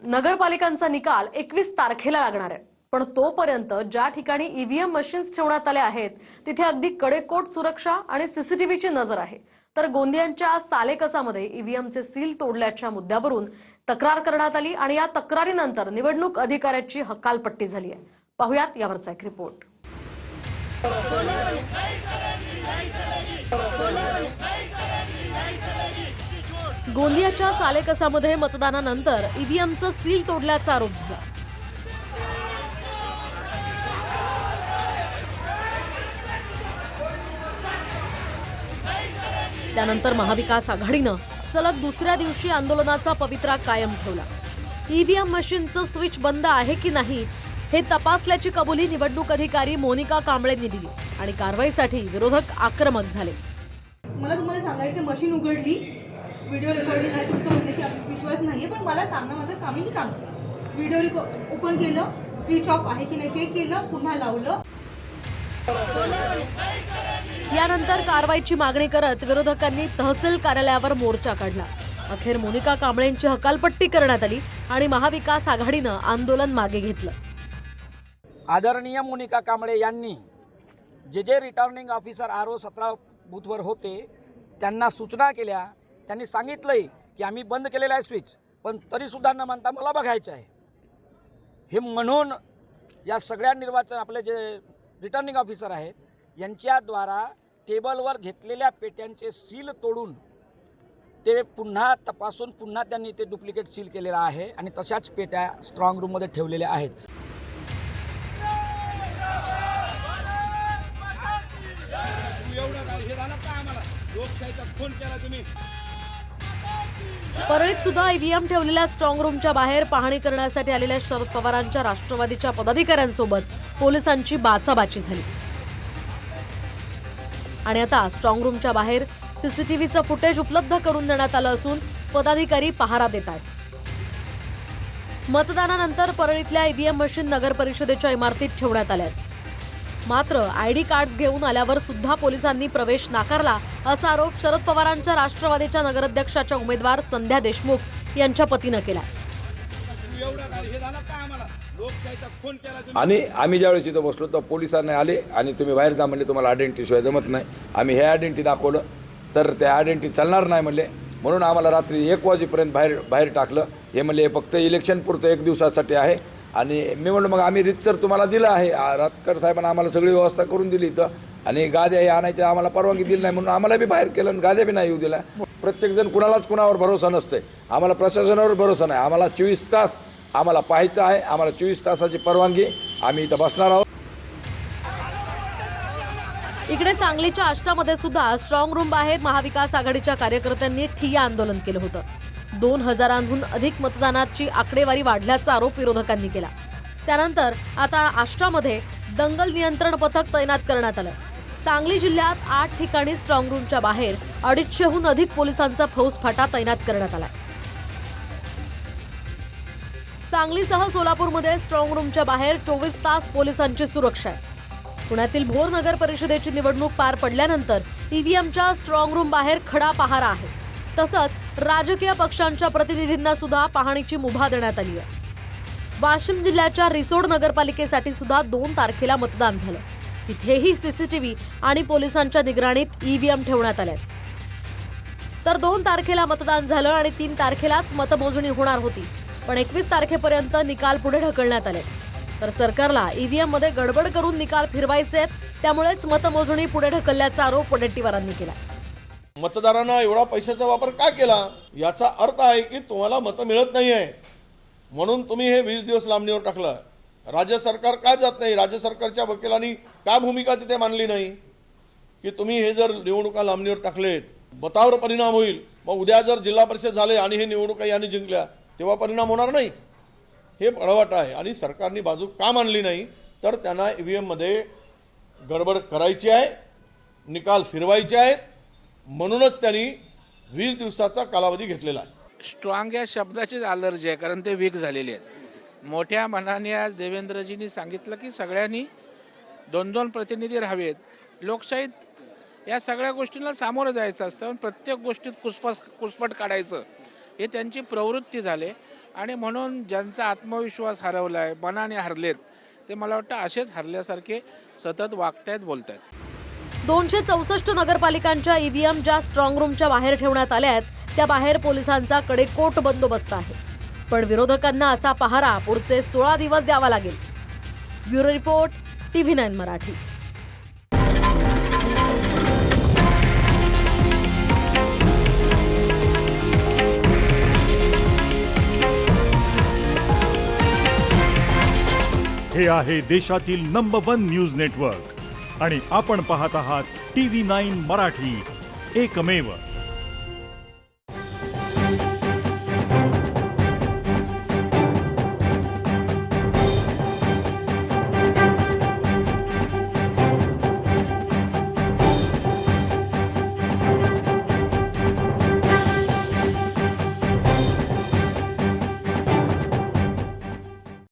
नगरपालिकांचा निकाल 21 तारखेला लागणार आहे, पण तोपर्यंत ज्या ठिकाणी ईव्हीएम मशीन्स ठेवण्यात आले आहेत तिथे अगदी कडेकोट सुरक्षा आणि सीसीटीव्हीची नजर आहे। तर गोंदियांच्या सालेकसामध्ये ईव्हीएमचे सील तोडल्याच्या मुद्द्यावरून तक्रार करण्यात आली आणि या तक्रारीनंतर निवडणूक अधिकाऱ्याची हकालपट्टी झाली आहे। पाहुयात यावरचा एक रिपोर्ट। गोंदियाच्या सालेकसामध्ये मतदानानंतर ईव्हीएमचं सील तोडल्याचा आरोप झाला। त्यानंतर महाविकास आघाडीनं सलग दुसऱ्या दिवशी आंदोलनाचा पवित्रा कायम ठेवला। ईव्हीएम मशीनचं स्विच बंद आहे की नाही हे तपासल्याची कबुली निवडणूक अधिकारी मोनिका कांबळेंनी दिली आणि कारवाईसाठी विरोधक आक्रमक झाले। मला तुम्हाला सांगायचं, मशीन उघडली, व्हिडिओ रेकॉर्डिंग आहे, तुमचं म्हणणं की विश्वास नाहीये, पण मला सांगा, माझं काम मी सांगते। व्हिडिओ ओपन केलं, स्विच ऑफ आहे की नाही चेक केलं, पुन्हा लावलं। यानंतर कारवाईची मागणी करत विरोधकांनी तहसील कार्यालयावर मोर्चा काढला। अखेर मोनिका कांबळेंची हकालपट्टी करण्यात आली आणि महाविकास आघाडीनं आंदोलन मागे घेतलं। आदरणीय मोनिका कांबळे यांनी जे रिटर्निंग ऑफिसर RO 17 बूथवर होते त्यांना सूचना केल्या। त्यांनी सांगितलंय की आम्ही बंद केलेला आहे स्विच, पण तरीसुद्धा न म्हणता मला बघायचं आहे हे म्हणून या सगळ्या निर्वाचन आपले जे रिटर्निंग ऑफिसर आहेत यांच्याद्वारा टेबलवर घेतलेल्या पेट्यांचे सील तोडून ते पुन्हा तपासून पुन्हा त्यांनी ते डुप्लिकेट सील केलेला आहे आणि तशाच पेट्या स्ट्रॉंग रूममध्ये ठेवलेल्या आहेत। परळीत सुद्धा ईव्हीएम ठेवलेल्या स्ट्रॉंग रूमच्या बाहेर पाहणी करण्यासाठी आलेल्या शरद पवारांच्या राष्ट्रवादीच्या पदाधिकाऱ्यांसोबत पोलिसांची बाचाबाची झाली आणि आता स्ट्रॉंग रूमच्या बाहेर सीसीटीव्हीचं फुटेज उपलब्ध करून देण्यात आलं असून पदाधिकारी पहारा देत आहेत। मतदानानंतर परळीतल्या ईव्हीएम मशीन नगर परिषदेच्या इमारतीत ठेवण्यात आल्या आहेत। मात्र आयडी कार्ड्स घेऊन आल्यावर सुद्धा पोलिसांनी प्रवेश नाकारला असा आरोप शरद पवारांच्या राष्ट्रवादीच्या नगराध्यक्षाच्या उमेदवार संध्या देशमुख यांच्या पतीनं केला। आणि आम्ही ज्यावेळेस इथं बसलो तर पोलिसांनी आले आणि तुम्ही बाहेर जा म्हणले, तुम्हाला आयडेंटिटी शिवाय जमत नाही। आम्ही हे आयडेंटिटी दाखवलं तर त्या आयडेंटिटी चालणार नाही म्हणले, म्हणून आम्हाला रात्री 1 वाजेपर्यंत बाहेर टाकलं। हे म्हणले हे फक्त इलेक्शन पुरतं 1 दिवसासाठी आहे आणि मी म्हणलं मग आम्ही रितसर तुम्हाला दिलं आहे, रातकर साहेबांना आम्हाला सगळी व्यवस्था करून दिली इथं आणि गाद्या हे आणायच्या आम्हाला परवानगी दिली नाही म्हणून आम्हाला बी बाहेर केलं आणि गाद्या बी नाही येऊ दिल्या। प्रत्येकजण कुणावर भरोसा नसते, आम्हाला प्रशासनावर भरोसा नाही। आम्हाला 24 तास आम्हाला पाहायचं आहे, आम्हाला 24 तासाची परवानगी, आम्ही इथं बसणार आहोत। इकडे सांगलीच्या आष्टामध्ये सुद्धा स्ट्रॉंग रूम बाहेर महाविकास आघाडीच्या कार्यकर्त्यांनी ठिय्या आंदोलन केलं होतं। 2000हून अधिक मतदानाची आकडेवारी वाढल्याचा आरोप विरोधकांनी केला। त्यानंतर आता आष्टामध्ये दंगल नियंत्रण पथक तैनात करण्यात आलं। सांगली जिल्ह्यात 8 ठिकाणी स्ट्रॉंग रूमच्या बाहेर 250हून अधिक पोलिसांचा फौजफाटा तैनात करण्यात आला। सांगलीसह सोलापूरमध्ये स्ट्रॉंग रूमच्या बाहेर 24 तास पोलिसांची सुरक्षा आहे। पुण्यातील भोर नगर परिषदेची निवडणूक पार पडल्यानंतर ईव्हीएमच्या स्ट्रॉंग रूम बाहेर खडा पहारा आहे। तसंच राजकीय पक्षांच्या प्रतिनिधींना सुद्धा पाहणीची मुभा देण्यात आली आहे। वाशिम जिल्ह्याच्या रिसोड नगरपालिकेसाठी सुद्धा 2 तारखेला मतदान झालं। तिथेही सीसीटीव्ही आणि पोलिसांच्या निगराणीत ईव्हीएम ठेवण्यात आले। तर 2 तारखेला मतदान झालं आणि 3 तारखेलाच मतमोजणी होणार होती, पण 21 तारखेपर्यंत निकाल पुढे ढकलण्यात आले। तर सरकारला ईव्हीएम मध्ये गडबड करून निकाल फिरवायचे आहेत, त्यामुळेच मतमोजणी पुढे ढकलल्याचा आरोप वडेट्टीवारांनी केला। मतदारांना एवढा पैशाचा वापर का केला याचा अर्थ आहे की तुम्हाला मतं मिळत नाही आहे म्हणून तुम्ही हे 20 दिवस लांबणीवर टाकलं। राज्य सरकार का जात नाही, राज्य सरकारच्या वकिलांनी का भूमिका तिथे मांडली नाही की तुम्ही हे जर निवडणुका लांबणीवर टाकलेत मतावर परिणाम होईल, मग उद्या जर जिल्हा परिषद झाले आणि हे निवडणुका यांनी जिंकल्या तेव्हा परिणाम होणार नाही। हे पळवाट आहे आणि सरकारने बाजू का मांडली नाही तर त्यांना ईव्हीएम मध्ये गडबड करायची आहे, निकाल फिरवायचे आहेत, म्हणूनच त्यांनी 20 दिवसाचा कालावधी घेतलेला आहे। स्ट्रॉंग या शब्दाचीच अलर्जी आहे, कारण ते वीक झालेले आहेत। मोठ्या मनाने आज देवेंद्रजींनी सांगितलं की सगळ्यांनी 2-2 प्रतिनिधी राहावेत। लोकशाहीत या सगळ्या गोष्टींना सामोरं जायचं असतं, पण प्रत्येक गोष्टीत कुसपट काढायचं हे त्यांची प्रवृत्ती झाली आणि म्हणून ज्यांचा आत्मविश्वास हरवला आहे, मनाने हरलेत, ते मला वाटतं असेच हरल्यासारखे सतत वागतायत, बोलतायत. 264 नगरपालिकांच्या ईव्हीएम ज्या स्ट्रॉंग रूमच्या बाहेर ठेवण्यात आल्या आहेत त्या बाहेर पोलिसांचा कडेकोट बंदोबस्त आहे. पण विरोधकांना असा पहारा पुढचे 16 दिवस द्यावा लागेल. Bureau report, TV9 Marathi. हे आहे देशातील नंबर 1 न्यूज नेटवर्क आणि आपण पाहत आहात TV9 मराठी, एकमेव.